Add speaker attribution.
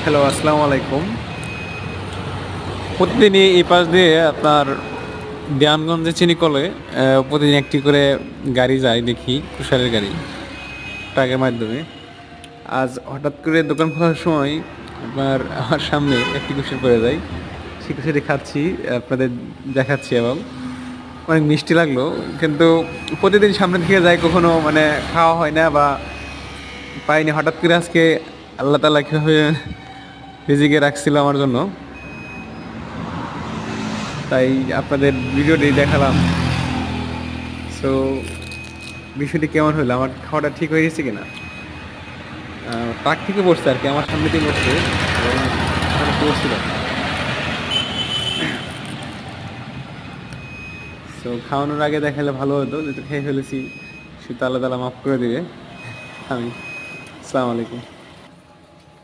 Speaker 1: Hello, আসসালামু আলাইকুম। প্রতিদিনই এই পাশ দিয়ে আপনার দেওয়ানগঞ্জে চিনিকলে প্রতিদিন একটি করে গাড়ি যায় দেখি, কুশারের গাড়ি, ট্রাকের মাধ্যমে। আজ হঠাৎ করে দোকান খোলার সময় আমার সামনে একটি কুশার পড়ে যায়। সেই কুশারি খাচ্ছি, আপনাদের দেখাচ্ছি এবং অনেক মিষ্টি লাগলো। কিন্তু প্রতিদিন সামনে থেকে যায়, কখনো মানে খাওয়া হয় না বা পাইনি। হঠাৎ করে আজকে আল্লাহ তাআলা কীভাবে রিজিকে রাখছিল আমার জন্য, তাই আপনাদের ভিডিওটি দেখালাম। সো বিষয়টি কেমন হলো, আমার খাওয়াটা ঠিক হয়ে গেছে কিনা। ট্রাক থেকে পড়ছে আর কি, আমার সামনে দিয়ে পড়ছে এবং ওখানে পড়ছিল। সো খাওয়ানোর আগে দেখালে ভালো হতো, যেহেতু খেয়ে ফেলেছি, সে তালা তালা মাফ করে দিবে। আমি আসসালামু আলাইকুম।